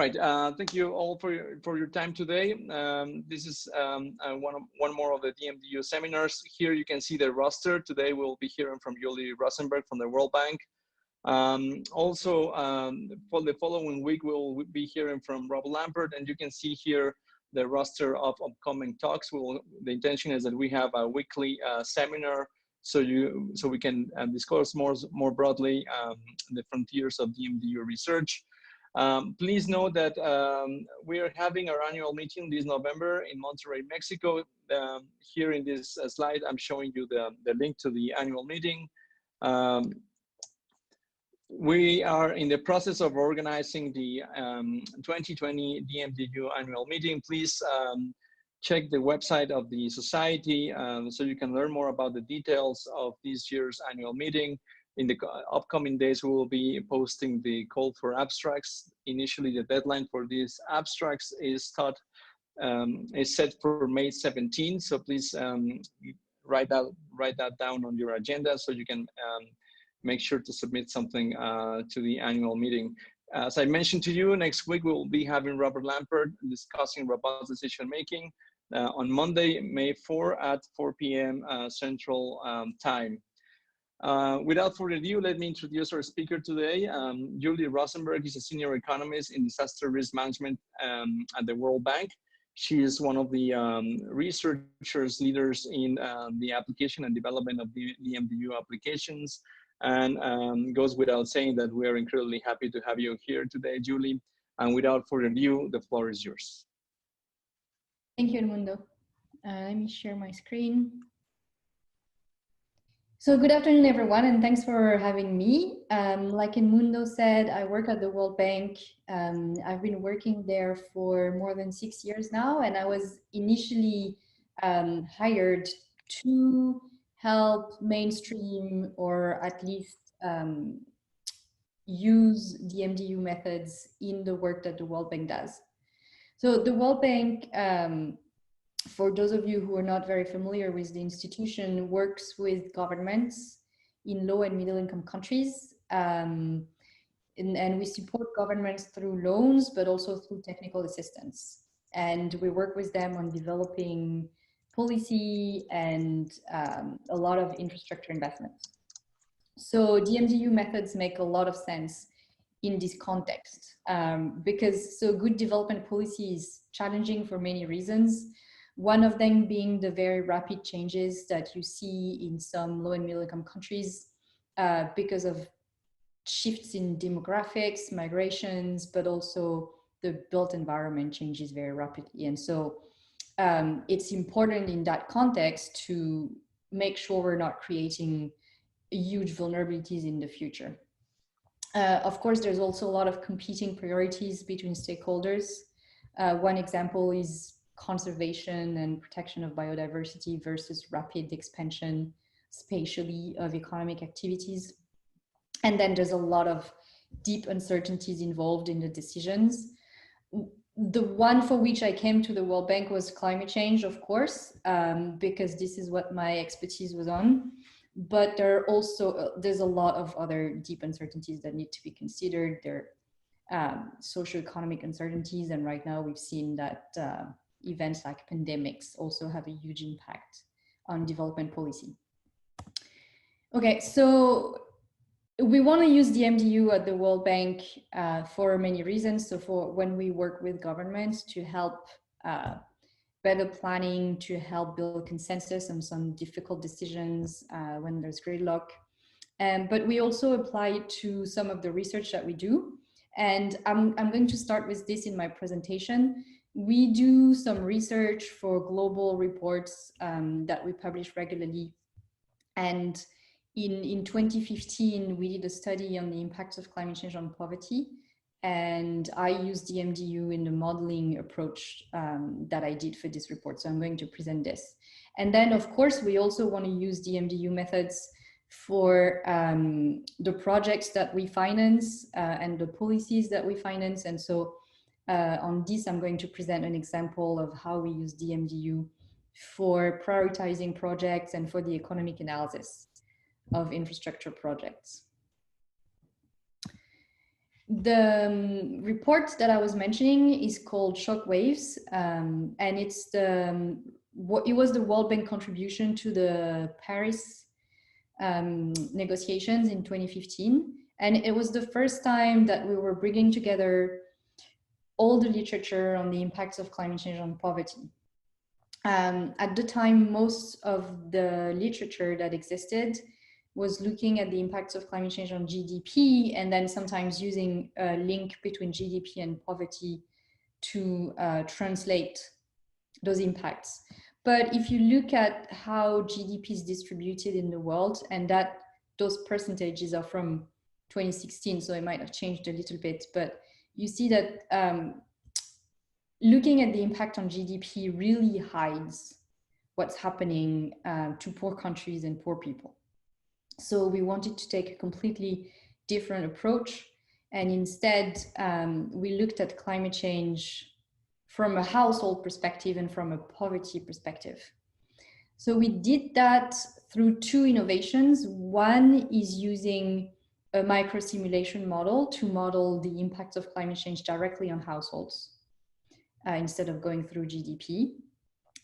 right. Thank you all for your time today. This is one more of the DMDU seminars. Here you can see the roster. Today we'll be hearing from Julie Rozenberg from the World Bank. For the following week, we'll be hearing from Rob Lampert, and you can see here the roster of upcoming talks. The intention is that we have a weekly seminar, so we can discuss more broadly the frontiers of DMDU research. Please note that we are having our annual meeting this November in Monterrey, Mexico. Here in this slide, I'm showing you the link to the annual meeting. We are in the process of organizing the 2020 DMDU annual meeting. Please check the website of the society so you can learn more about the details of this year's annual meeting. In the upcoming days, we will be posting the call for abstracts. Initially, the deadline for these abstracts is set for May 17. So please write that down on your agenda so you can make sure to submit something to the annual meeting. As I mentioned to you, next week we will be having Robert Lampert discussing robust decision making on Monday, May 4 at 4 p.m. Central Time. Without further ado, let me introduce our speaker today. Julie Rozenberg is a senior economist in disaster risk management at the World Bank. She is one of the researchers leaders in the application and development of the DMDU applications. And goes without saying that we are incredibly happy to have you here today, Julie. And without further ado, the floor is yours. Thank you, Edmundo. Let me share my screen. So good afternoon, everyone, and thanks for having me. Like Edmundo said, I work at the World Bank. I've been working there for more than 6 years now, and I was initially hired to help mainstream or at least use DMDU methods in the work that the World Bank does. So the World Bank, for those of you who are not very familiar with the institution, works with governments in low and middle income countries. And we support governments through loans, but also through technical assistance. And we work with them on developing policy and a lot of infrastructure investments. So DMDU methods make a lot of sense in this context because good development policy is challenging for many reasons. One of them being the very rapid changes that you see in some low and middle income countries because of shifts in demographics, migrations, but also the built environment changes very rapidly. And so it's important in that context to make sure we're not creating huge vulnerabilities in the future. Of course, there's also a lot of competing priorities between stakeholders. One example is conservation and protection of biodiversity versus rapid expansion spatially of economic activities. And then there's a lot of deep uncertainties involved in the decisions. The one for which I came to the World Bank was climate change, of course, because this is what my expertise was on. But there's a lot of other deep uncertainties that need to be considered. There are socioeconomic uncertainties, and right now we've seen that events like pandemics also have a huge impact on development policy. Okay, so we want to use DMDU at the World Bank for many reasons. So for when we work with governments to help better planning, to help build consensus on some difficult decisions when there's gridlock. But we also apply it to some of the research that we do. And I'm going to start with this in my presentation. We do some research for global reports that we publish regularly. And in 2015, we did a study on the impacts of climate change on poverty. And I used DMDU in the modeling approach that I did for this report. So I'm going to present this. And then, of course, we also want to use DMDU methods for the projects that we finance and the policies that we finance. And so on this, I'm going to present an example of how we use DMDU for prioritizing projects and for the economic analysis of infrastructure projects. The report that I was mentioning is called Shockwaves, and it's it was the World Bank contribution to the Paris negotiations in 2015, and it was the first time that we were bringing together all the literature on the impacts of climate change on poverty. At the time, most of the literature that existed was looking at the impacts of climate change on GDP, and then sometimes using a link between GDP and poverty to translate those impacts. But if you look at how GDP is distributed in the world, and that those percentages are from 2016, so it might have changed a little bit, but you see that looking at the impact on GDP really hides what's happening to poor countries and poor people. So we wanted to take a completely different approach. And instead, we looked at climate change from a household perspective and from a poverty perspective. So we did that through two innovations. One is using a microsimulation model to model the impact of climate change directly on households instead of going through GDP.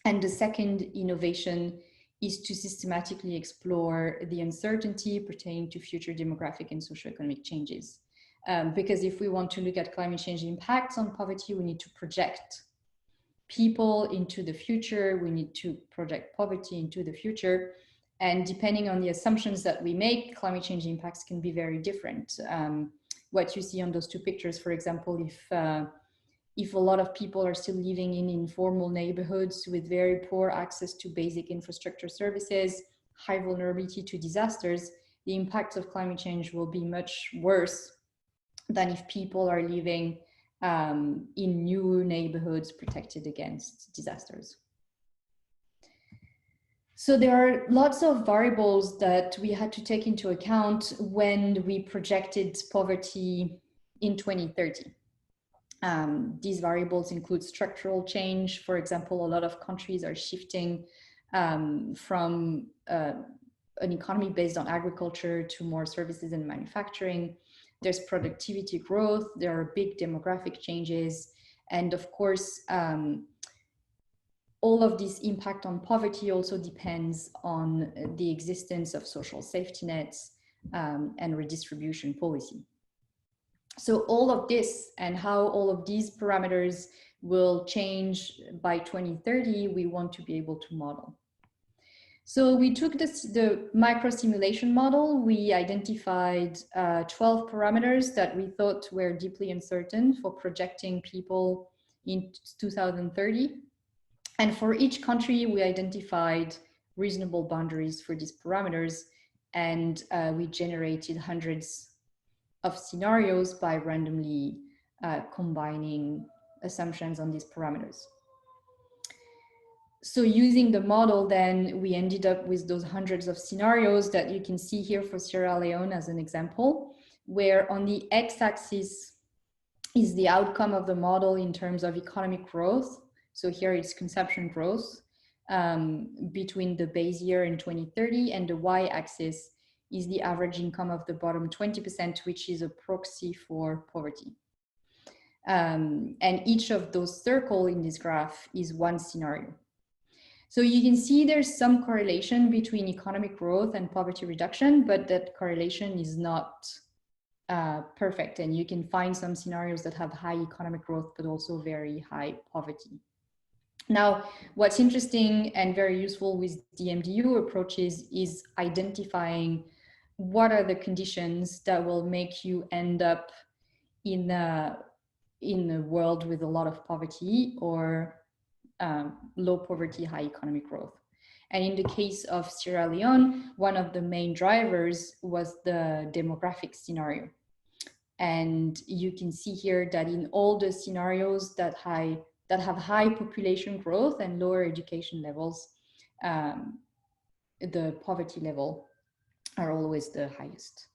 And the second innovation is to systematically explore the uncertainty pertaining to future demographic and socioeconomic changes. Because if we want to look at climate change impacts on poverty, we need to project people into the future, we need to project poverty into the future. And depending on the assumptions that we make, climate change impacts can be very different. What you see on those two pictures, for example, if a lot of people are still living in informal neighborhoods with very poor access to basic infrastructure services, high vulnerability to disasters, the impacts of climate change will be much worse than if people are living in new neighborhoods protected against disasters. So there are lots of variables that we had to take into account when we projected poverty in 2030. These variables include structural change. For example, a lot of countries are shifting from an economy based on agriculture to more services and manufacturing. There's productivity growth, there are big demographic changes, and of course, all of this impact on poverty also depends on the existence of social safety nets and redistribution policy. So all of this and how all of these parameters will change by 2030, we want to be able to model. So we took the micro simulation model. We identified 12 parameters that we thought were deeply uncertain for projecting people in 2030. And for each country, we identified reasonable boundaries for these parameters. And we generated hundreds of scenarios by randomly combining assumptions on these parameters. So using the model, then we ended up with those hundreds of scenarios that you can see here for Sierra Leone as an example, where on the x-axis is the outcome of the model in terms of economic growth. So here it's consumption growth between the base year in 2030, and the y-axis is the average income of the bottom 20%, which is a proxy for poverty. And each of those circles in this graph is one scenario. So you can see there's some correlation between economic growth and poverty reduction, but that correlation is not perfect. And you can find some scenarios that have high economic growth, but also very high poverty. Now, what's interesting and very useful with DMDU approaches is identifying what are the conditions that will make you end up in a world with a lot of poverty or low poverty, high economic growth. And in the case of Sierra Leone, one of the main drivers was the demographic scenario. And you can see here that in all the scenarios that have high population growth and lower education levels, the poverty level are always the highest.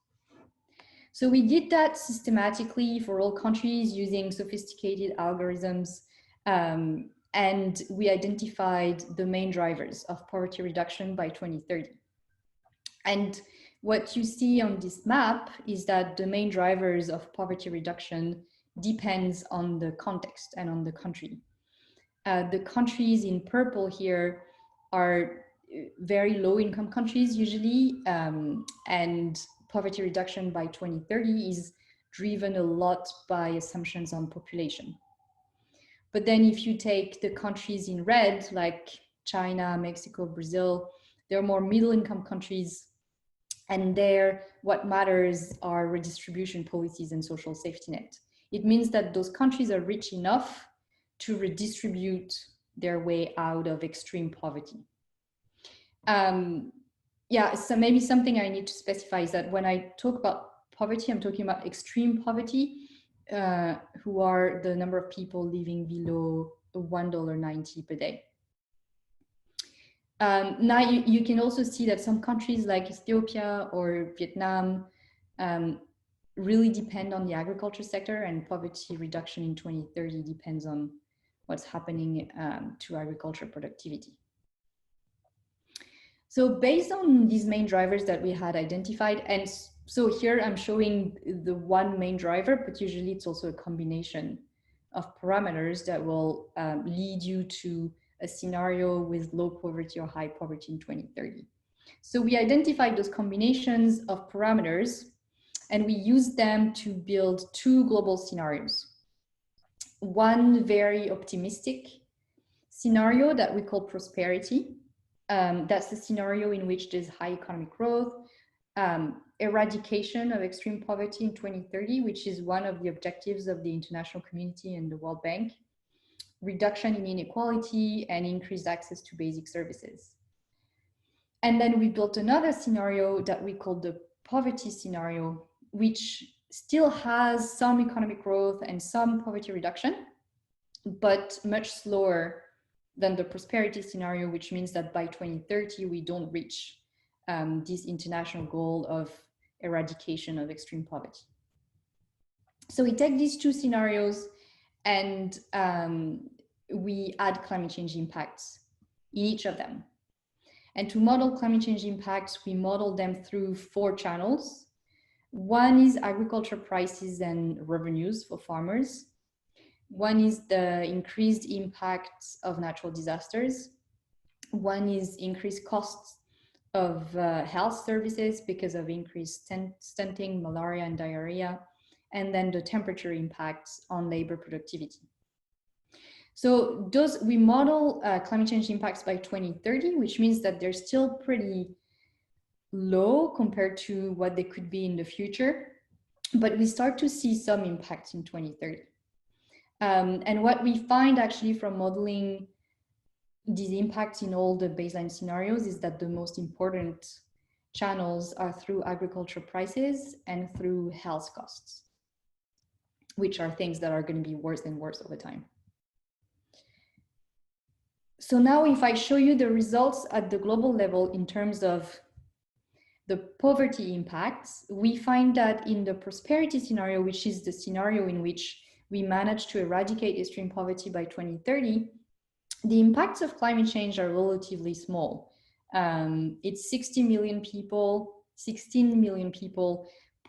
So we did that systematically for all countries using sophisticated algorithms, and we identified the main drivers of poverty reduction by 2030. And what you see on this map is that the main drivers of poverty reduction depends on the context and on the country. The countries in purple here are very low income countries usually, and poverty reduction by 2030 is driven a lot by assumptions on population. But then if you take the countries in red, like China, Mexico, Brazil, they're more middle income countries, and there what matters are redistribution policies and social safety net. It means that those countries are rich enough to redistribute their way out of extreme poverty. Yeah, so maybe something I need to specify is that when I talk about poverty, I'm talking about extreme poverty, who are the number of people living below $1.90 per day. Now you can also see that some countries like Ethiopia or Vietnam really depend on the agriculture sector, and poverty reduction in 2030 depends on what's happening to agriculture productivity. So based on these main drivers that we had identified, and so here I'm showing the one main driver, but usually it's also a combination of parameters that will lead you to a scenario with low poverty or high poverty in 2030. So we identified those combinations of parameters and we used them to build two global scenarios. One very optimistic scenario that we call prosperity. That's the scenario in which there's high economic growth, eradication of extreme poverty in 2030, which is one of the objectives of the international community and the World Bank, reduction in inequality, and increased access to basic services. And then we built another scenario that we called the poverty scenario, which still has some economic growth and some poverty reduction, but much slower than the prosperity scenario, which means that by 2030, we don't reach this international goal of eradication of extreme poverty. So we take these two scenarios and we add climate change impacts in each of them. And to model climate change impacts, we model them through 4 channels. One is agriculture prices and revenues for farmers. One is the increased impacts of natural disasters. One is increased costs of health services because of increased stunting, malaria, and diarrhea. And then the temperature impacts on labor productivity. So we model climate change impacts by 2030, which means that they're still pretty low compared to what they could be in the future. But we start to see some impacts in 2030. And what we find actually from modeling these impacts in all the baseline scenarios is that the most important channels are through agriculture prices and through health costs, which are things that are going to be worse and worse over time. So now if I show you the results at the global level in terms of the poverty impacts, we find that in the prosperity scenario, which is the scenario in which we manage to eradicate extreme poverty by 2030, the impacts of climate change are relatively small. It's 16 million people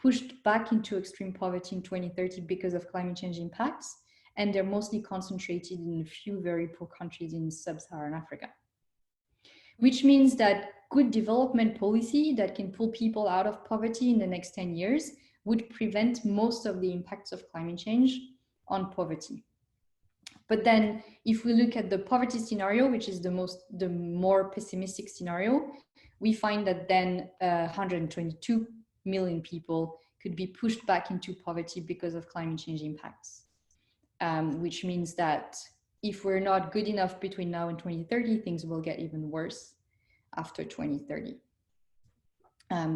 pushed back into extreme poverty in 2030 because of climate change impacts, and they're mostly concentrated in a few very poor countries in sub-Saharan Africa. Which means that good development policy that can pull people out of poverty in the next 10 years would prevent most of the impacts of climate change on poverty. But then if we look at the poverty scenario, which is the more pessimistic scenario, we find that then 122 million people could be pushed back into poverty because of climate change impacts. Which means that if we're not good enough between now and 2030, things will get even worse after 2030.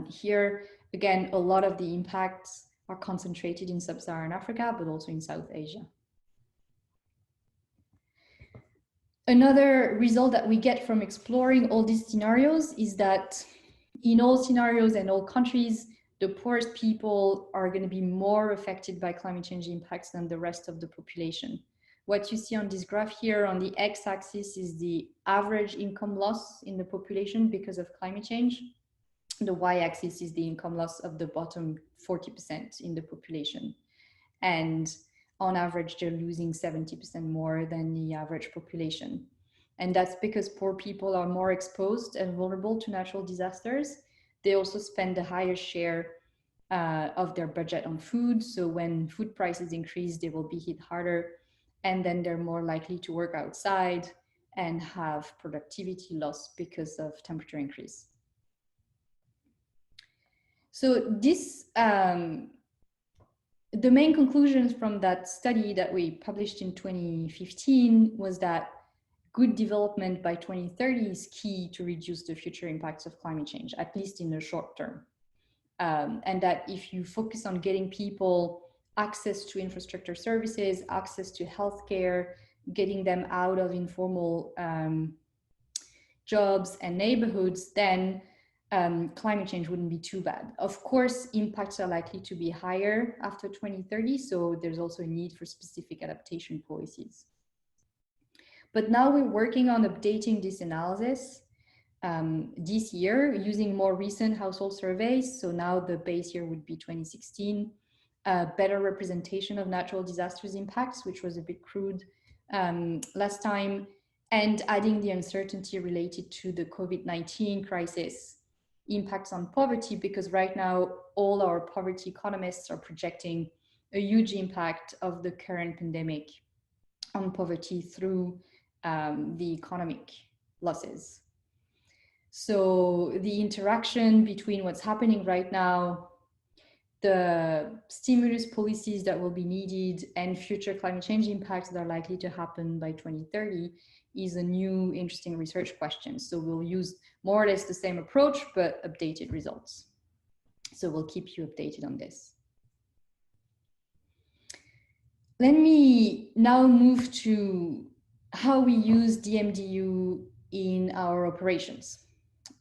Here, again, a lot of the impacts are concentrated in sub-Saharan Africa, but also in South Asia. Another result that we get from exploring all these scenarios is that in all scenarios and all countries, the poorest people are going to be more affected by climate change impacts than the rest of the population. What you see on this graph here on the x-axis is the average income loss in the population because of climate change. The y-axis is the income loss of the bottom 40% in the population. And on average, they're losing 70% more than the average population. And that's because poor people are more exposed and vulnerable to natural disasters. They also spend a higher share of their budget on food. So when food prices increase, they will be hit harder. And then they're more likely to work outside and have productivity loss because of temperature increase. So this, the main conclusions from that study that we published in 2015 was that good development by 2030 is key to reduce the future impacts of climate change, at least in the short term. And that if you focus on getting people access to infrastructure services, access to healthcare, getting them out of informal jobs and neighborhoods, then climate change wouldn't be too bad. Of course, impacts are likely to be higher after 2030, so there's also a need for specific adaptation policies. But now we're working on updating this analysis this year using more recent household surveys. So now the base year would be 2016, better representation of natural disasters impacts, which was a bit crude last time, and adding the uncertainty related to the COVID-19 crisis impacts on poverty, because right now all our poverty economists are projecting a huge impact of the current pandemic on poverty through the economic losses. So the interaction between what's happening right now, the stimulus policies that will be needed, and future climate change impacts that are likely to happen by 2030 is a new interesting research question. So we'll use more or less the same approach, but updated results. So we'll keep you updated on this. Let me now move to how we use DMDU in our operations.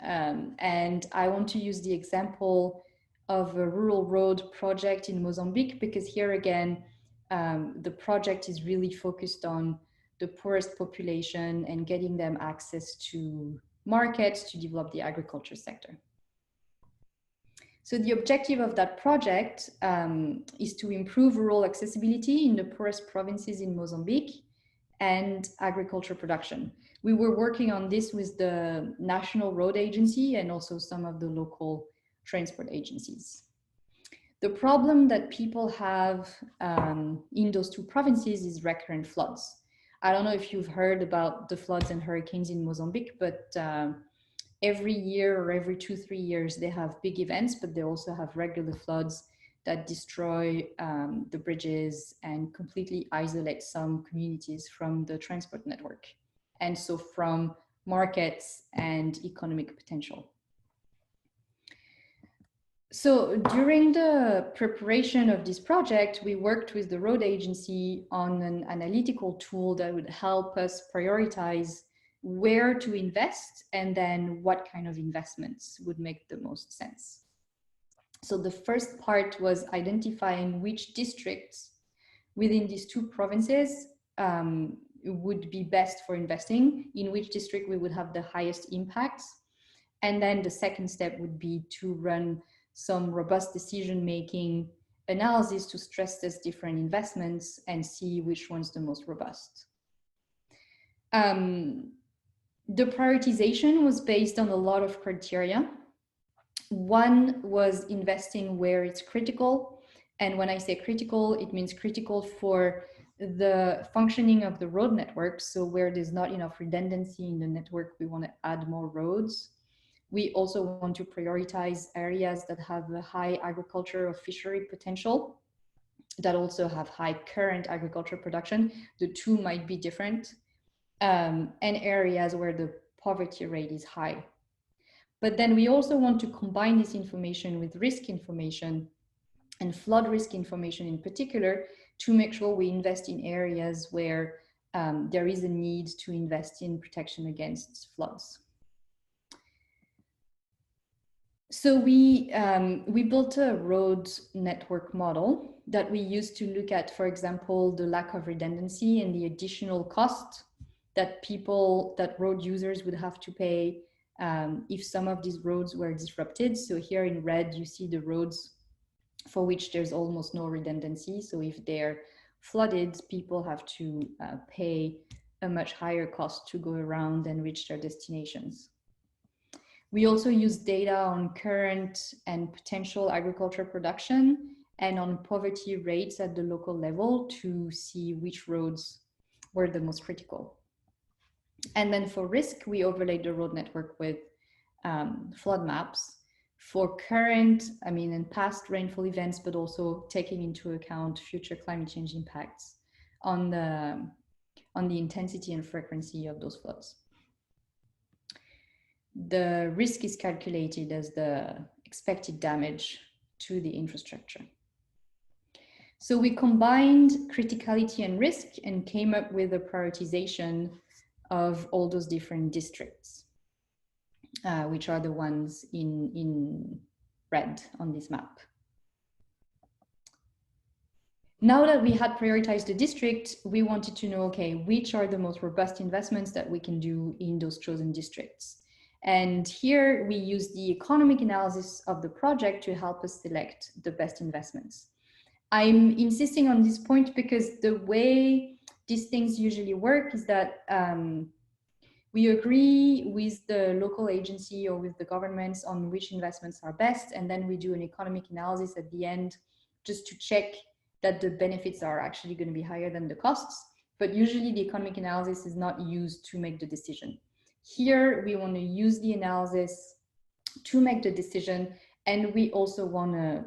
And I want to use the example of a rural road project in Mozambique, because here again, the project is really focused on the poorest population and getting them access to markets to develop the agriculture sector. So the objective of that project is to improve rural accessibility in the poorest provinces in Mozambique and agriculture production. We were working on this with the National Road Agency and also some of the local transport agencies. The problem that people have in those two provinces is recurrent floods. I don't know if you've heard about the floods and hurricanes in Mozambique, but every year or every 2-3 years, they have big events, but they also have regular floods that destroy the bridges and completely isolate some communities from the transport network, and so from markets and economic potential. So during the preparation of this project, we worked with the road agency on an analytical tool that would help us prioritize where to invest and then what kind of investments would make the most sense. So the first part was identifying which districts within these two provinces would be best for investing, in which district we would have the highest impacts. And then the second step would be to run some robust decision-making analysis to stress test different investments and see which one's the most robust. The prioritization was based on a lot of criteria. One was investing where it's critical. And when I say critical, it means critical for the functioning of the road network. So where there's not enough redundancy in the network, we want to add more roads. We also want to prioritize areas that have a high agriculture or fishery potential, that also have high current agriculture production. The two might be different, and areas where the poverty rate is high. But then we also want to combine this information with risk information and flood risk information in particular, to make sure we invest in areas where there is a need to invest in protection against floods. So we built a road network model that we used to look at, for example, the lack of redundancy and the additional cost that road users would have to pay if some of these roads were disrupted. So here in red, you see the roads for which there's almost no redundancy. So if they're flooded, people have to pay a much higher cost to go around and reach their destinations. We also use data on current and potential agriculture production and on poverty rates at the local level to see which roads were the most critical. And then for risk, we overlaid the road network with flood maps for current, and past rainfall events, but also taking into account future climate change impacts on the intensity and frequency of those floods. The risk is calculated as the expected damage to the infrastructure. So we combined criticality and risk and came up with a prioritization of all those different districts, which are the ones in red on this map. Now that we had prioritized the district, we wanted to know, okay, which are the most robust investments that we can do in those chosen districts. And here we use the economic analysis of the project to help us select the best investments. I'm insisting on this point because the way these things usually work is that we agree with the local agency or with the governments on which investments are best, and then we do an economic analysis at the end just to check that the benefits are actually going to be higher than the costs. But usually the economic analysis is not used to make the decision. Here, we want to use the analysis to make the decision, and we also want to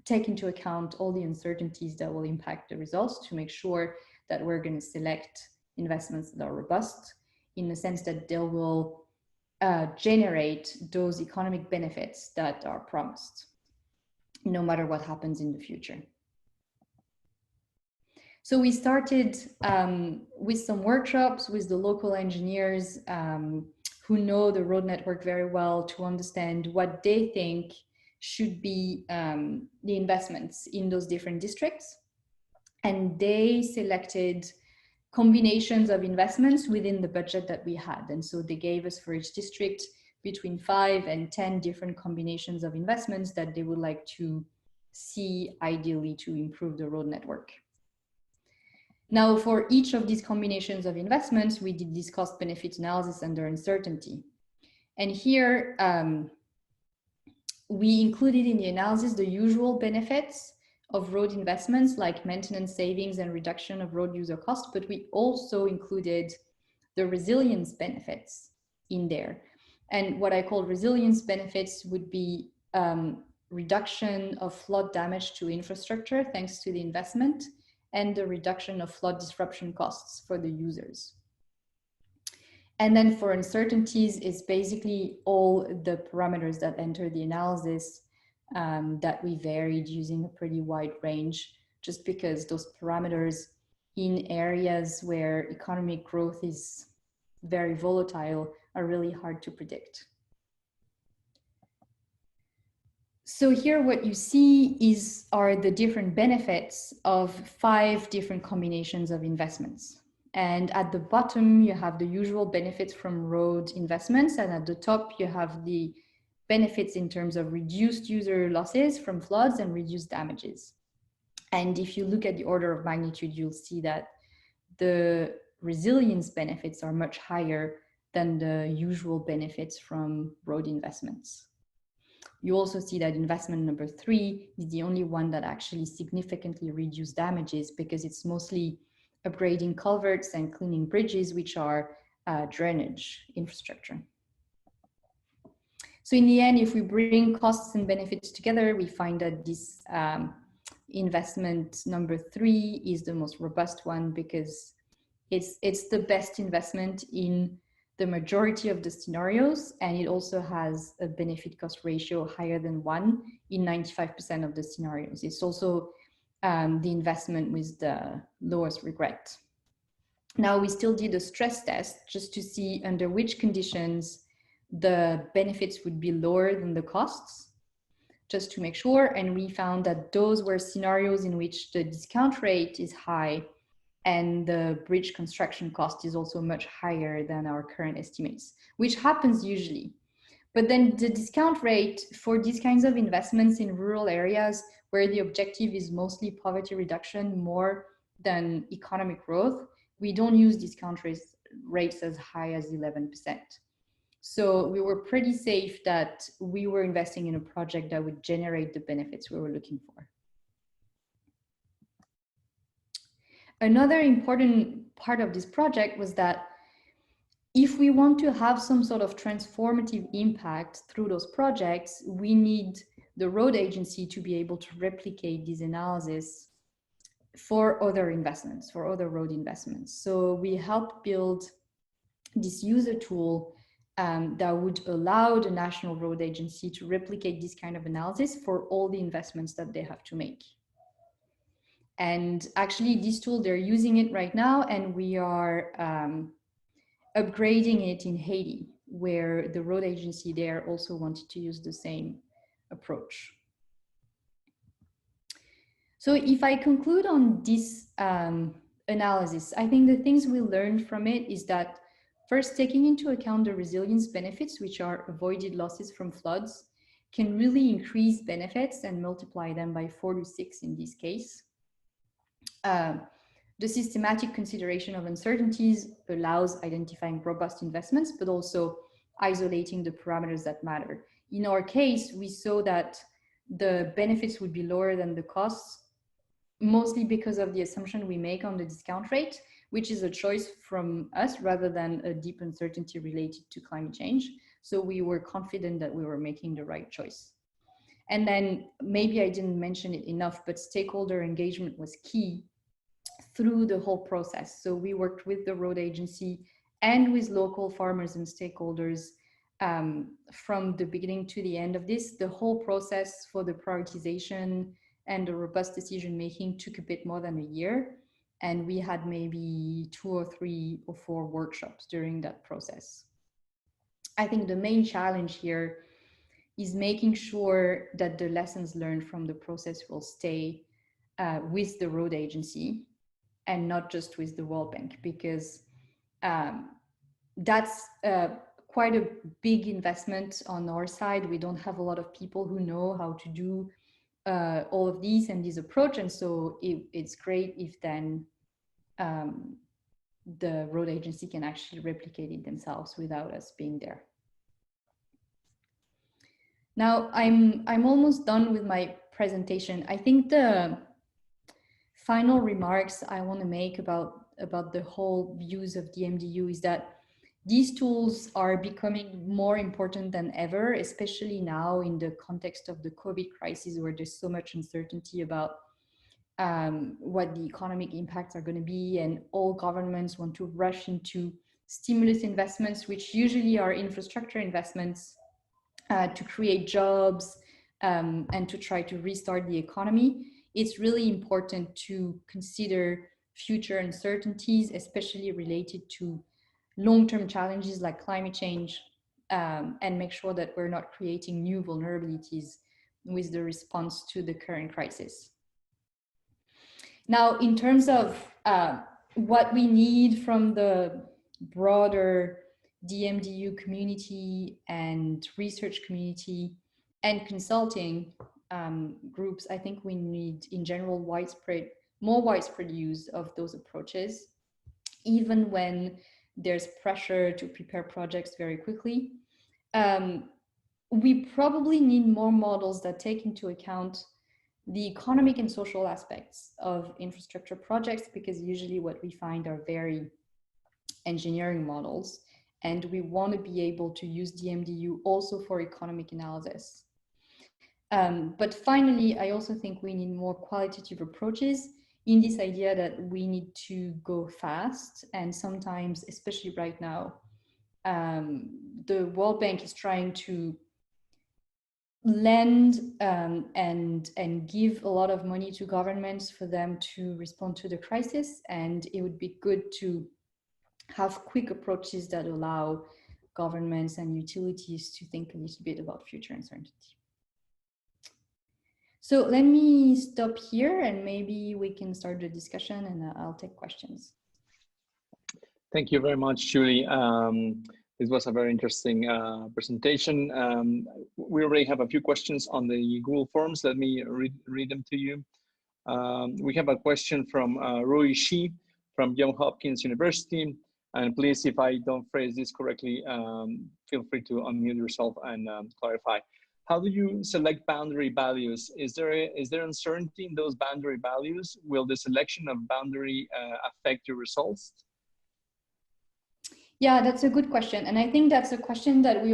take into account all the uncertainties that will impact the results to make sure that we're going to select investments that are robust in the sense that they will generate those economic benefits that are promised, no matter what happens in the future. So we started with some workshops with the local engineers who know the road network very well to understand what they think should be the investments in those different districts. And they selected combinations of investments within the budget that we had. And so they gave us for each district between 5 and 10 different combinations of investments that they would like to see ideally to improve the road network. Now, for each of these combinations of investments, we did this cost benefit analysis under uncertainty. And here, we included in the analysis the usual benefits of road investments like maintenance savings and reduction of road user costs, but we also included the resilience benefits in there. And what I call resilience benefits would be reduction of flood damage to infrastructure thanks to the investment, and the reduction of flood disruption costs for the users. And then for uncertainties is basically all the parameters that enter the analysis that we varied using a pretty wide range, just because those parameters in areas where economic growth is very volatile are really hard to predict. So here what you see are the different benefits of 5 different combinations of investments. And at the bottom, you have the usual benefits from road investments. And at the top, you have the benefits in terms of reduced user losses from floods and reduced damages. And if you look at the order of magnitude, you'll see that the resilience benefits are much higher than the usual benefits from road investments. You also see that investment number 3 is the only one that actually significantly reduced damages because it's mostly upgrading culverts and cleaning bridges, which are drainage infrastructure. So in the end, if we bring costs and benefits together, we find that this investment number 3 is the most robust one because it's the best investment in the majority of the scenarios, and it also has a benefit cost ratio higher than 1 in 95% of the scenarios. It's also the investment with the lowest regret. Now, we still did a stress test just to see under which conditions the benefits would be lower than the costs, just to make sure. And we found that those were scenarios in which the discount rate is high and the bridge construction cost is also much higher than our current estimates, which happens usually. But then the discount rate for these kinds of investments in rural areas where the objective is mostly poverty reduction more than economic growth, we don't use discount rates as high as 11%. So we were pretty safe that we were investing in a project that would generate the benefits we were looking for. Another important part of this project was that if we want to have some sort of transformative impact through those projects, we need the road agency to be able to replicate this analysis for other investments, for other road investments. So we helped build this user tool that would allow the National Road Agency to replicate this kind of analysis for all the investments that they have to make. And actually this tool, they're using it right now, and we are upgrading it in Haiti, where the road agency there also wanted to use the same approach. So if I conclude on this analysis, I think the things we learned from it is that first, taking into account the resilience benefits, which are avoided losses from floods, can really increase benefits and multiply them by 4 to 6 in this case. The systematic consideration of uncertainties allows identifying robust investments, but also isolating the parameters that matter. In our case, we saw that the benefits would be lower than the costs, mostly because of the assumption we make on the discount rate, which is a choice from us rather than a deep uncertainty related to climate change. So we were confident that we were making the right choice. And then maybe I didn't mention it enough, but stakeholder engagement was key through the whole process. So we worked with the road agency and with local farmers and stakeholders from the beginning to the end of this. The whole process for the prioritization and the robust decision making took a bit more than a year. And we had maybe 2 or 3 or 4 workshops during that process. I think the main challenge here is making sure that the lessons learned from the process will stay with the road agency and not just with the World Bank, because that's quite a big investment on our side. We don't have a lot of people who know how to do all of these and this approach. And so it's great if then the road agency can actually replicate it themselves without us being there. Now I'm almost done with my presentation. I think the final remarks I want to make about the whole views of DMDU is that these tools are becoming more important than ever, especially now in the context of the COVID crisis, where there's so much uncertainty about what the economic impacts are going to be, and all governments want to rush into stimulus investments, which usually are infrastructure investments to create jobs and to try to restart the economy. It's really important to consider future uncertainties, especially related to long-term challenges like climate change, and make sure that we're not creating new vulnerabilities with the response to the current crisis. Now, in terms of what we need from the broader DMDU community and research community and consulting groups, I think we need, in general, more widespread use of those approaches, even when there's pressure to prepare projects very quickly. We probably need more models that take into account the economic and social aspects of infrastructure projects, because usually what we find are very engineering models, and we want to be able to use DMDU also for economic analysis. But finally, I also think we need more qualitative approaches in this idea that we need to go fast. And sometimes, especially right now, the World Bank is trying to lend and give a lot of money to governments for them to respond to the crisis. And it would be good to have quick approaches that allow governments and utilities to think a little bit about future uncertainty. So let me stop here and maybe we can start the discussion, and I'll take questions. Thank you very much, Julie. This was a very interesting presentation. We already have a few questions on the Google Forms. Let me read them to you. We have a question from Rui Shi from Johns Hopkins University. And please, if I don't phrase this correctly, feel free to unmute yourself and clarify. How do you select boundary values? Is there uncertainty in those boundary values? Will the selection of boundary affect your results? Yeah, that's a good question. And I think that's a question that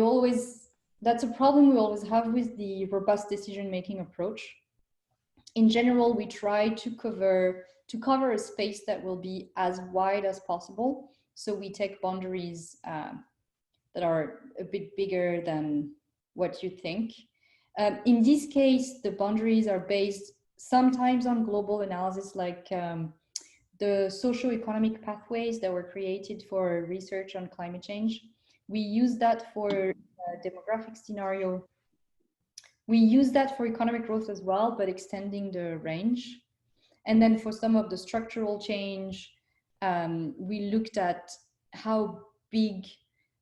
that's a problem we always have with the robust decision-making approach. In general, we try to cover a space that will be as wide as possible. So we take boundaries that are a bit bigger than what you think. In this case, the boundaries are based sometimes on global analysis, like the socio-economic pathways that were created for research on climate change. We use that for demographic scenario. We use that for economic growth as well, but extending the range. And then for some of the structural change, we looked at how big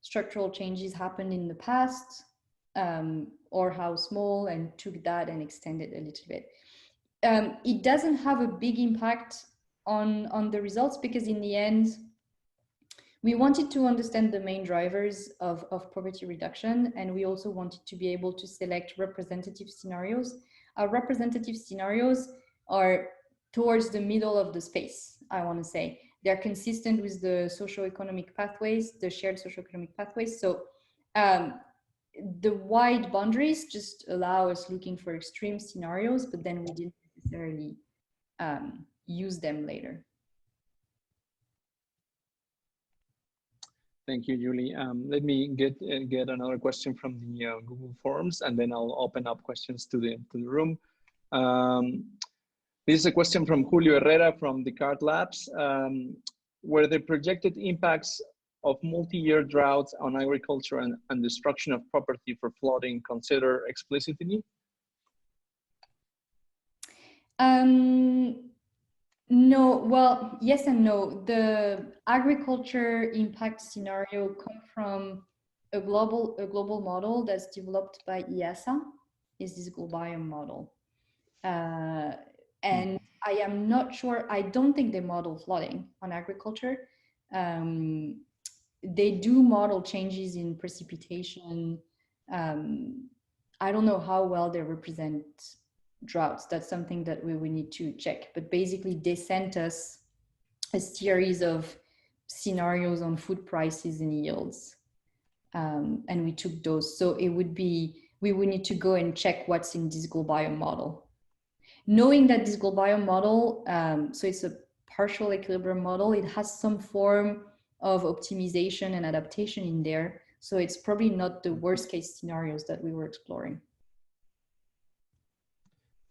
structural changes happened in the past, or how small, and took that and extended a little bit. It doesn't have a big impact on the results, because in the end, we wanted to understand the main drivers of poverty reduction, and we also wanted to be able to select representative scenarios. Our representative scenarios are towards the middle of the space, I want to say. They're consistent with the socio-economic pathways, the shared socio-economic pathways. So the wide boundaries just allow us looking for extreme scenarios, but then we didn't necessarily use them later. Thank you, Julie. Let me get another question from the Google Forms, and then I'll open up questions to the room. This is a question from Julio Herrera from Descartes Labs. Were the projected impacts of multi-year droughts on agriculture and destruction of property for flooding considered explicitly? No, well, yes and no. The agriculture impact scenario comes from a global model that's developed by EASA, is this global biome model. And I am not sure, I don't think they model flooding on agriculture. They do model changes in precipitation. I don't know how well they represent droughts. That's something that we need to check. But basically, they sent us a series of scenarios on food prices and yields. And we took those. So it would be, we would need to go and check what's in this global biome model. Knowing that this global biome model, so it's a partial equilibrium model, it has some form of optimization and adaptation in there. So it's probably not the worst case scenarios that we were exploring.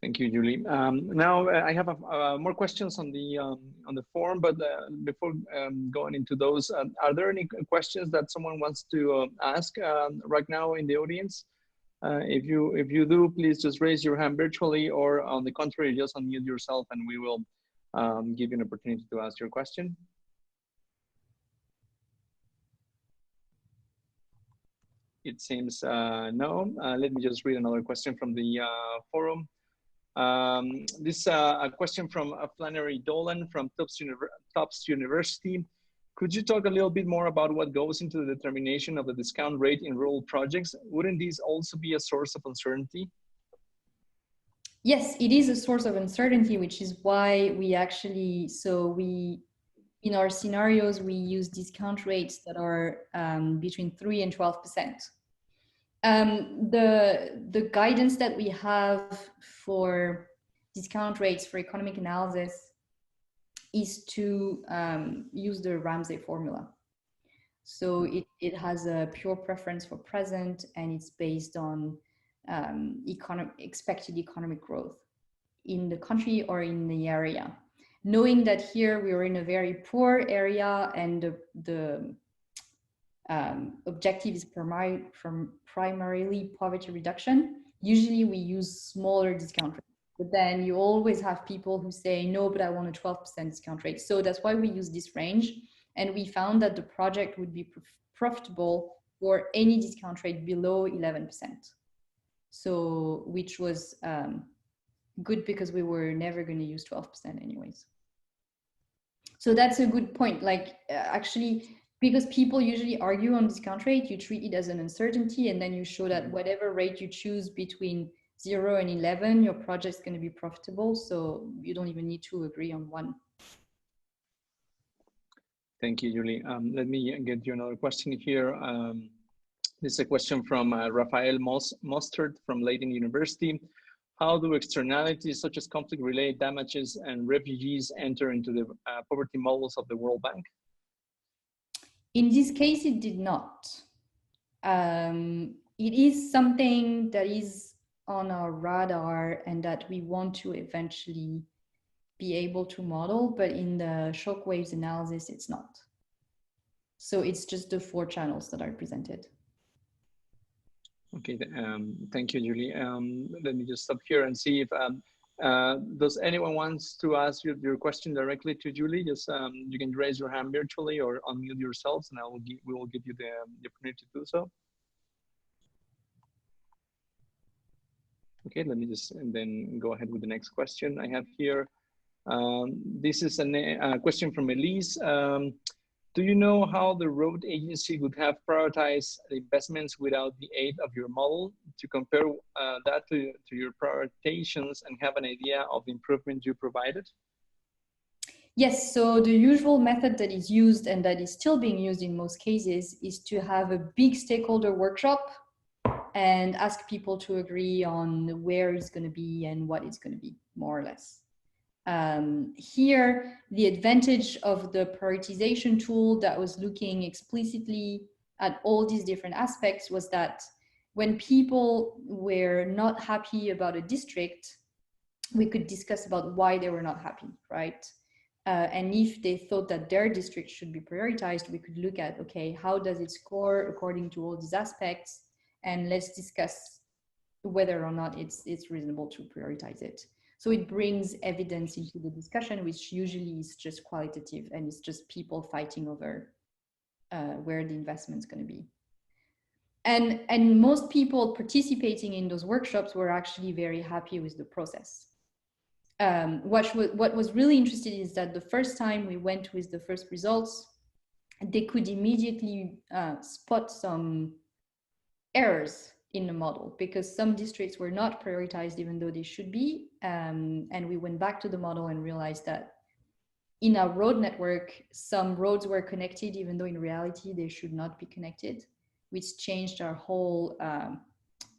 Thank you, Julie. Now I have more questions on the form, but before going into those, are there any questions that someone wants to ask right now in the audience? If you do, please just raise your hand virtually, or on the contrary, just unmute yourself, and we will give you an opportunity to ask your question. It seems no. Let me just read another question from the forum. This a question from Flannery Dolan from Tufts University. Could you talk a little bit more about what goes into the determination of the discount rate in rural projects? Wouldn't these also be a source of uncertainty? Yes, it is a source of uncertainty, which is why we actually, in our scenarios, we use discount rates that are between 3 and 12%. The guidance that we have for discount rates for economic analysis is to use the Ramsey formula. So it has a pure preference for present, and it's based on expected economic growth in the country or in the area. Knowing that here we are in a very poor area, and the objective is primarily poverty reduction, usually we use smaller discount rates. But then you always have people who say, no, but I want a 12% discount rate. So that's why we use this range. And we found that the project would be profitable for any discount rate below 11%. So, which was good because we were never going to use 12% anyways. So that's a good point. Like actually, because people usually argue on discount rate, you treat it as an uncertainty, and then you show that whatever rate you choose between 0 and 11, your project's going to be profitable. So you don't even need to agree on one. Thank you, Julie. Let me get you another question here. This is a question from Rafael Mostert from Leiden University. How do externalities such as conflict-related damages and refugees enter into the poverty models of the World Bank? In this case, it did not. It is something that is on our radar and that we want to eventually be able to model, but in the shockwaves analysis, it's not. So it's just the 4 channels that are presented. Okay, thank you, Julie. Let me just stop here and see if, does anyone wants to ask your question directly to Julie? Just you can raise your hand virtually or unmute yourselves, and we will give you the opportunity to do so. Okay, let me just and then go ahead with the next question I have here. This is a question from Elise. Do you know how the road agency would have prioritized investments without the aid of your model to compare that to your prioritizations and have an idea of the improvement you provided? Yes, so the usual method that is used and that is still being used in most cases is to have a big stakeholder workshop and ask people to agree on where it's going to be and what it's going to be, more or less. Here, the advantage of the prioritization tool that was looking explicitly at all these different aspects was that when people were not happy about a district, we could discuss about why they were not happy, right? And if they thought that their district should be prioritized, we could look at, okay, how does it score according to all these aspects? And let's discuss whether or not it's reasonable to prioritize it. So it brings evidence into the discussion, which usually is just qualitative and it's just people fighting over where the investment's going to be. And most people participating in those workshops were actually very happy with the process. What was really interesting is that the first time we went with the first results, they could immediately spot some errors in the model because some districts were not prioritized even though they should be. And we went back to the model and realized that in our road network, some roads were connected even though in reality they should not be connected, which changed our whole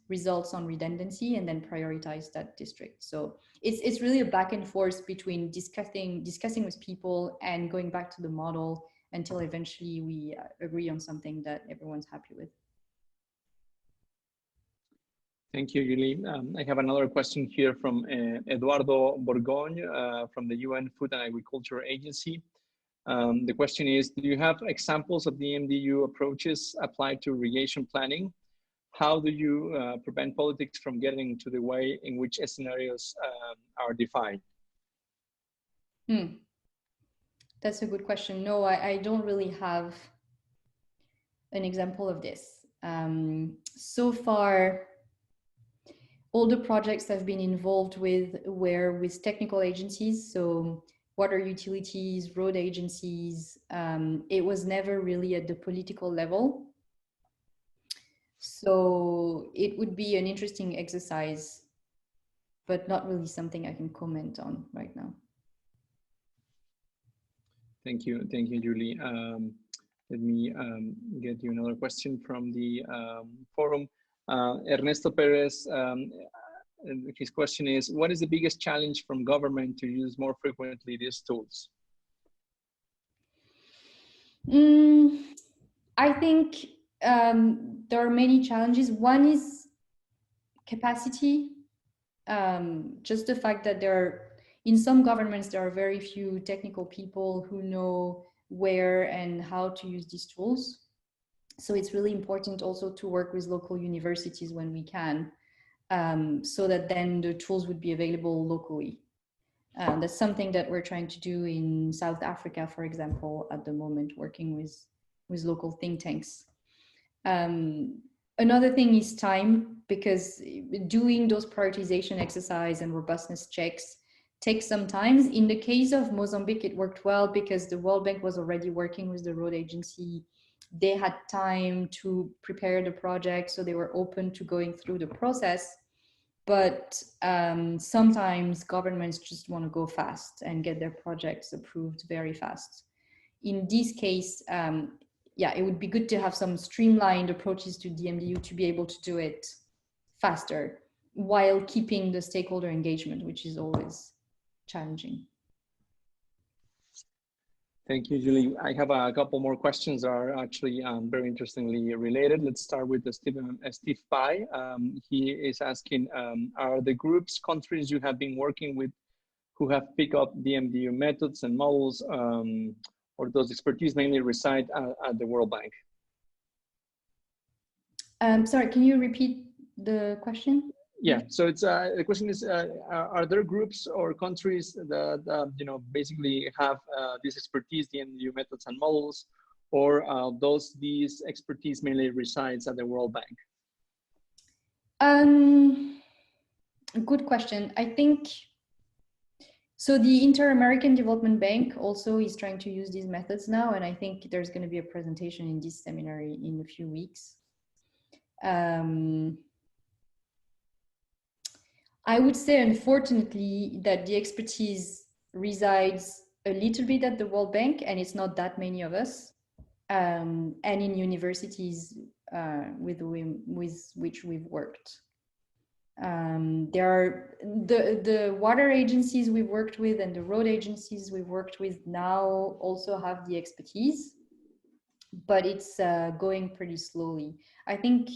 results on redundancy and then prioritized that district. So it's really a back and forth between discussing with people and going back to the model until eventually we agree on something that everyone's happy with. Thank you, Julie. I have another question here from Eduardo Borgogne from the UN Food and Agriculture Agency. The question is, do you have examples of DMDU approaches applied to irrigation planning? How do you prevent politics from getting into the way in which scenarios are defined? That's a good question. No, I don't really have an example of this. So far, all the projects I've been involved with were with technical agencies, so water utilities, road agencies. It was never really at the political level. So it would be an interesting exercise, but not really something I can comment on right now. Thank you, Julie. Let me get you another question from the forum. Ernesto Perez, his question is, what is the biggest challenge from government to use more frequently these tools? I think there are many challenges. One is capacity. Just the fact that in some governments, there are very few technical people who know where and how to use these tools. So it's really important also to work with local universities when we can, so that then the tools would be available locally. That's something that we're trying to do in South Africa, for example, at the moment, working with local think tanks. Another thing is time, because doing those prioritization exercise and robustness checks takes some time. In the case of Mozambique, it worked well because the World Bank was already working with the road agency. They had time to prepare the project, so they were open to going through the process. But sometimes governments just want to go fast and get their projects approved very fast. In this case, yeah, it would be good to have some streamlined approaches to DMDU to be able to do it faster while keeping the stakeholder engagement, which is always challenging. Thank you, Julie. I have a couple more questions that are actually very interestingly related. Let's start with Steve Pai. He is asking, are the groups, countries you have been working with who have picked up DMDU methods and models, or those expertise mainly reside at the World Bank? Sorry, can you repeat the question? Yeah, so it's the question is, are there groups or countries that you know, basically have this expertise, DMDU methods and models, or these expertise mainly resides at the World Bank? Good question. I think so. The Inter-American Development Bank also is trying to use these methods now, and I think there's going to be a presentation in this seminary in a few weeks. I would say, unfortunately, that the expertise resides a little bit at the World Bank, and it's not that many of us, and in universities with which we've worked. There are the water agencies we've worked with and the road agencies we've worked with now also have the expertise, but it's going pretty slowly. I think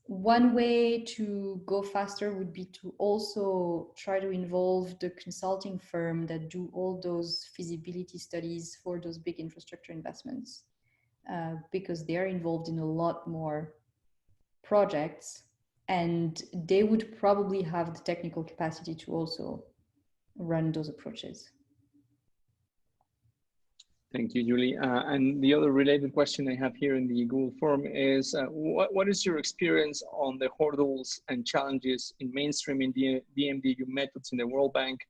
one way to go faster would be to also try to involve the consulting firm that do all those feasibility studies for those big infrastructure investments, because they're involved in a lot more projects, and they would probably have the technical capacity to also run those approaches. Thank you, Julie. And the other related question I have here in the Google form is, what is your experience on the hurdles and challenges in mainstreaming DMDU methods in the World Bank?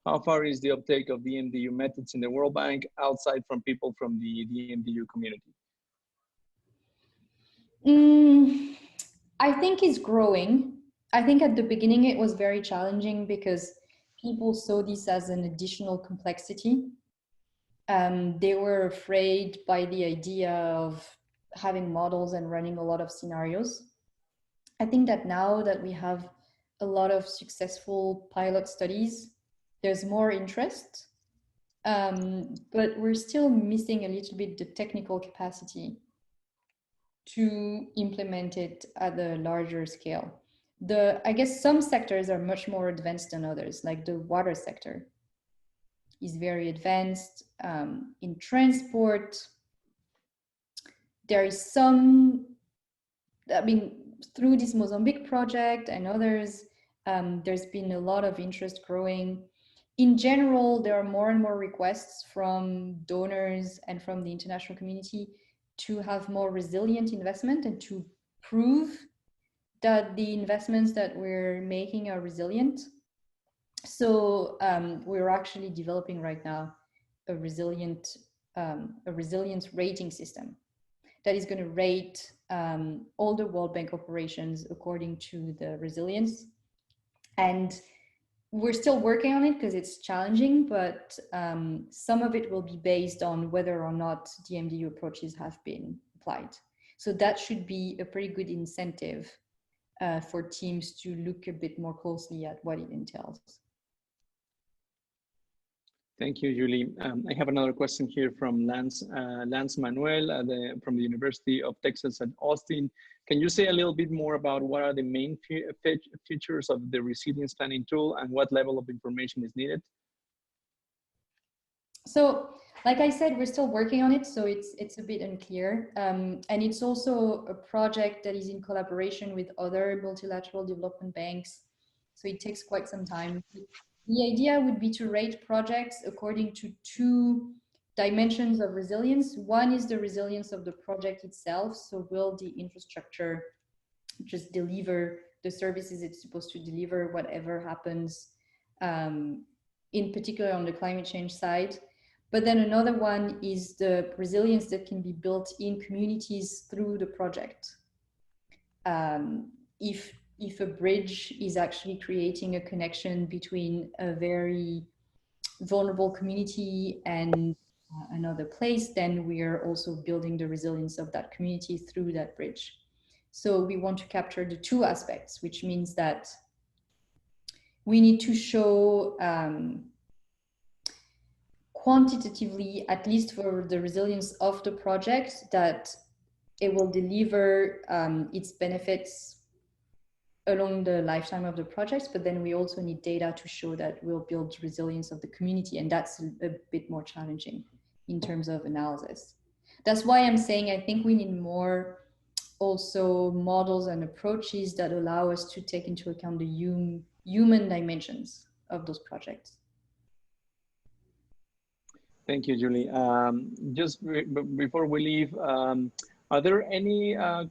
How far is the uptake of DMDU methods in the World Bank outside from people from the DMDU community? I think it's growing. I think at the beginning it was very challenging because people saw this as an additional complexity. They were afraid by the idea of having models and running a lot of scenarios. I think that now that we have a lot of successful pilot studies, there's more interest, but we're still missing a little bit the technical capacity to implement it at a larger scale. I guess some sectors are much more advanced than others, like the water sector is very advanced. In transport, there is some, I mean, through this Mozambique project and others, there's been a lot of interest growing. In general, there are more and more requests from donors and from the international community to have more resilient investment and to prove that the investments that we're making are resilient. So we're actually developing right now a resilience rating system that is going to rate all the World Bank operations according to the resilience. And we're still working on it because it's challenging, but some of it will be based on whether or not DMDU approaches have been applied. So that should be a pretty good incentive for teams to look a bit more closely at what it entails. Thank you, Julie. I have another question here from Lance Manuel from the University of Texas at Austin. Can you say a little bit more about what are the main features of the resilience planning tool and what level of information is needed? So, like I said, we're still working on it, so it's a bit unclear. And it's also a project that is in collaboration with other multilateral development banks, so it takes quite some time. The idea would be to rate projects according to two dimensions of resilience. One is the resilience of the project itself. So will the infrastructure just deliver the services it's supposed to deliver, whatever happens, in particular on the climate change side. But then another one is the resilience that can be built in communities through the project. If a bridge is actually creating a connection between a very vulnerable community and another place, then we are also building the resilience of that community through that bridge. So we want to capture the two aspects, which means that we need to show quantitatively, at least for the resilience of the project, that it will deliver its benefits along the lifetime of the projects, but then we also need data to show that we'll build resilience of the community, and that's a bit more challenging in terms of analysis. That's why I'm saying I think we need more also models and approaches that allow us to take into account the human dimensions of those projects. Thank you, Julie. Just before we leave, are there any, that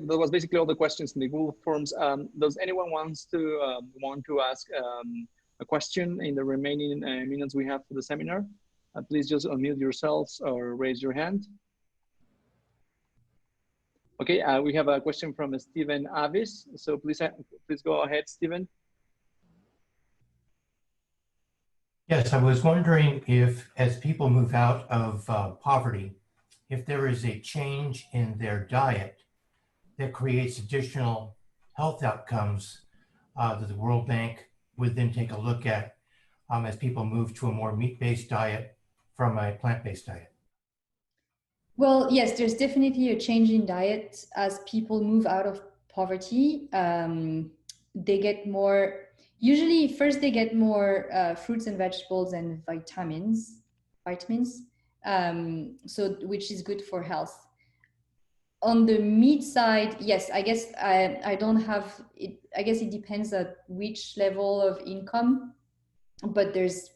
was basically all the questions in the Google Forms. Does anyone want to ask a question in the remaining minutes we have for the seminar? Please just unmute yourselves or raise your hand. Okay, we have a question from Stephen Avis. So please go ahead, Stephen. Yes, I was wondering if, as people move out of poverty, if there is a change in their diet that creates additional health outcomes that the World Bank would then take a look at as people move to a more meat-based diet from a plant-based diet. Well, yes, there's definitely a change in diet as people move out of poverty. They get more, usually first they get more fruits and vegetables and vitamins, so which is good for health. On the meat side, yes, I guess I don't have it. I guess it depends at which level of income, but there's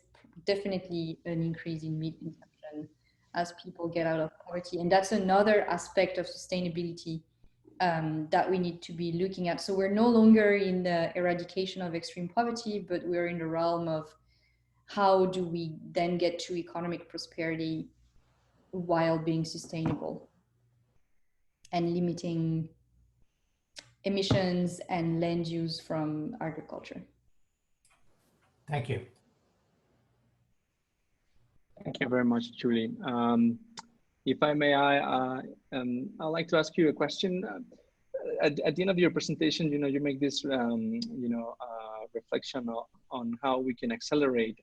definitely an increase in meat consumption as people get out of poverty. And that's another aspect of sustainability that we need to be looking at. So we're no longer in the eradication of extreme poverty, but we're in the realm of how do we then get to economic prosperity while being sustainable and limiting emissions and land use from agriculture. Thank you. Thank you very much, Julie. If I may, I'd like to ask you a question. At the end of your presentation, you make this, reflection on how we can accelerate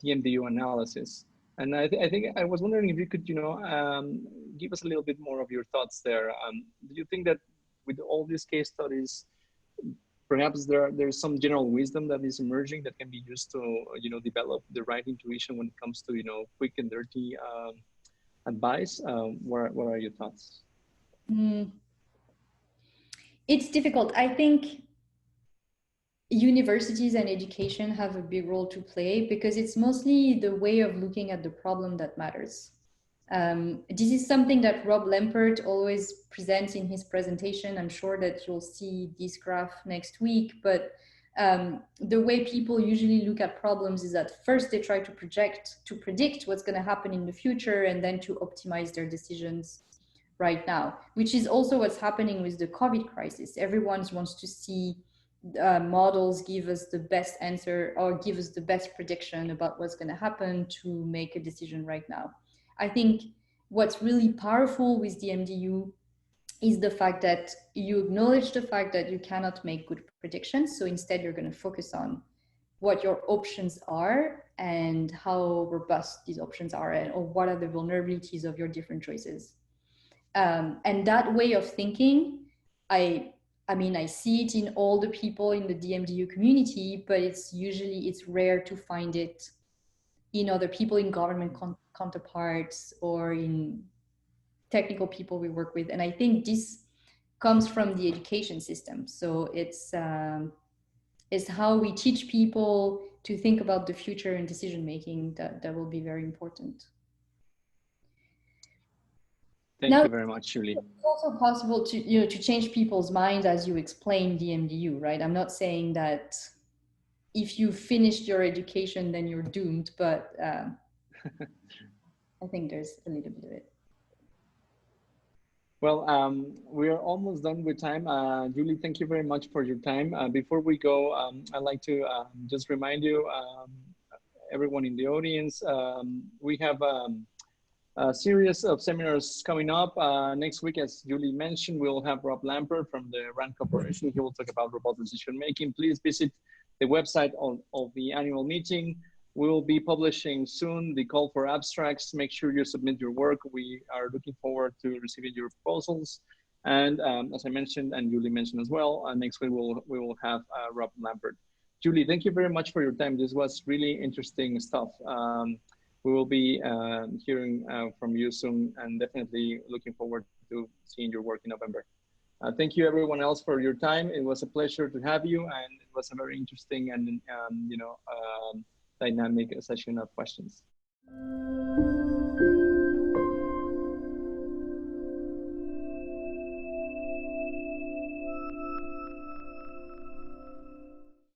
DMDU analysis. And I think I was wondering if you could, give us a little bit more of your thoughts there. Do you think that with all these case studies, perhaps there's some general wisdom that is emerging that can be used to, develop the right intuition when it comes to, quick and dirty advice? What are your thoughts? It's difficult. I think universities and education have a big role to play because it's mostly the way of looking at the problem that matters. This is something that Rob Lampert always presents in his presentation. I'm sure that you'll see this graph next week, but the way people usually look at problems is that first they try to predict what's going to happen in the future and then to optimize their decisions right now, which is also what's happening with the COVID crisis. Everyone wants to see models give us the best answer or give us the best prediction about what's going to happen to make a decision right now. I think what's really powerful with the MDU is the fact that you acknowledge the fact that you cannot make good predictions. So instead, you're going to focus on what your options are and how robust these options are, or what are the vulnerabilities of your different choices. And that way of thinking, I see it in all the people in the DMDU community, but it's rare to find it in other people, in government counterparts or in technical people we work with. And I think this comes from the education system. So it's how we teach people to think about the future and decision making, that will be very important. Thank you very much, Julie. It's also possible to, you know, to change people's minds as you explain DMDU, right? I'm not saying that if you finished your education, then you're doomed, but I think there's a little bit of it. Well, we are almost done with time. Julie, thank you very much for your time. Before we go, I'd like to just remind you, everyone in the audience, we have a series of seminars coming up. Next week, as Julie mentioned, we'll have Rob Lampert from the RAND Corporation. He will talk about robot decision making. Please visit the website of the annual meeting. We will be publishing soon the call for abstracts. Make sure you submit your work. We are looking forward to receiving your proposals. And as I mentioned, and Julie mentioned as well, next week we will have Rob Lampert. Julie, thank you very much for your time. This was really interesting stuff. We will be hearing from you soon, and definitely looking forward to seeing your work in November. Thank you everyone else for your time. It was a pleasure to have you, and it was a very interesting and dynamic session of questions.